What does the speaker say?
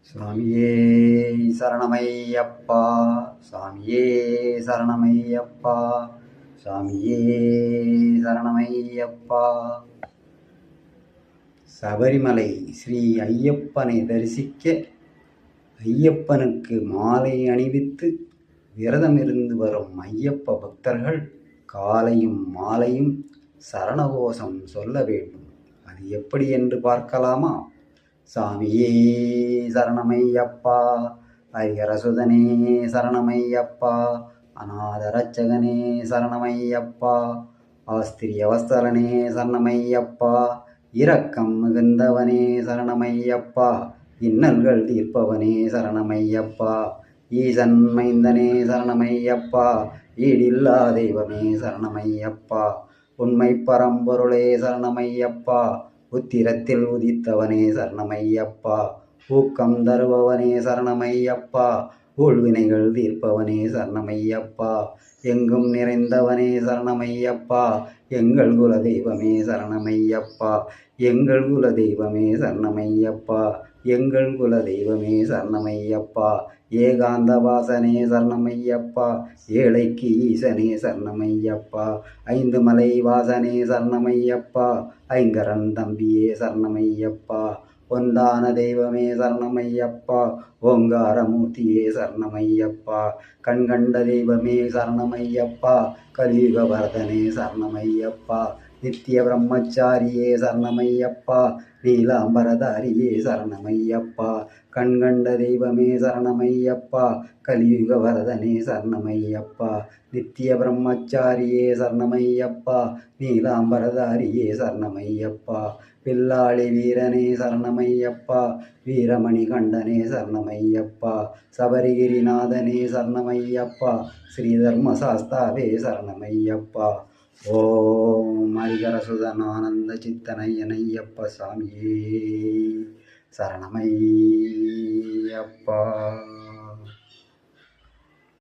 சாமியே சரணமையப்பா, சாமியே சரணமையப்பா, சாமியே சரணமையப்பா. சபரிமலை ஸ்ரீ ஐயப்பனை தரிசிக்க ஐயப்பனுக்கு மாலை அணிவித்து விரதமிருந்து வரும் ஐயப்ப பக்தர்கள் காலையும் மாலையும் சரணகோஷம் சொல்ல வேண்டும். அது எப்படி என்று பார்க்கலாமா? சாமியே சரணமையப்பா, ஹரிஹரசுதனே சரணமையப்பா, அநாதரட்சகனே சரணமையப்பா, ஆஸ்திரியவஸ்தலனே சரணமையப்பா, இரக்கம் மிகுந்தவனே சரணமையப்பா, இன்னல்கள் தீர்ப்பவனே சரணமையப்பா, ஈசன் மைந்தனே சரணமையப்பா, ஈடில்லா தெய்வமே சரணமையப்பா, உண்மை பரம்பொருளே சரணமையப்பா, உத்திரத்தில் உதித்தவனே சரணமையப்பா, ஊக்கம் தருபவனே சரணமையப்பா, ஊழ்வினைகள் தீர்ப்பவனே சரணமையப்பா, எங்கும் நிறைந்தவனே சரணமையப்பா, எங்கள் குல தெய்வமே சரணமையப்பா, எங்கள் குல தெய்வமே சரணமையப்பா, எங்கள் குல தெய்வமே சரணமையப்பா, ஏகாந்த வாசனே சரணமையப்பா, ஏழைக்கு ஈசனே சரணமையப்பா, ஐந்து மலை வாசனே சரணமையப்பா, ஐங்கரன் தம்பியே சரணமையப்பா, ஒன்றான தெய்வமே சரணமையப்பா, ஓங்காரமூர்த்தியே சரணமையப்பா, கண்கண்ட தெய்வமே சரணமையப்பா, கலியுக வரதனே சரணமையப்பா, நித்திய பிரம்மச்சாரியே சரணமையப்பா, நீலாம்பரதாரியே சரணமையப்பா, கண்கண்ட தெய்வமே சரணமையப்பா, கலியுக வரதனே சரணமையப்பா, நித்திய பிரம்மச்சாரியே சரணமையப்பா, நீலாம்பரதாரியே சரணமையப்பா, பில்லாளி வீரனே சரணமையப்பா, வீரமணி கண்டனே சரணமையப்பா, சபரிகிரிநாதனே சரணமையப்பா, ஸ்ரீதர்மசாஸ்தாவே சரணமையப்பா. ஓம் ஹரிஹரசுதனானந்த சித்தனையனையப்ப சாமியே சரணமையப்பா.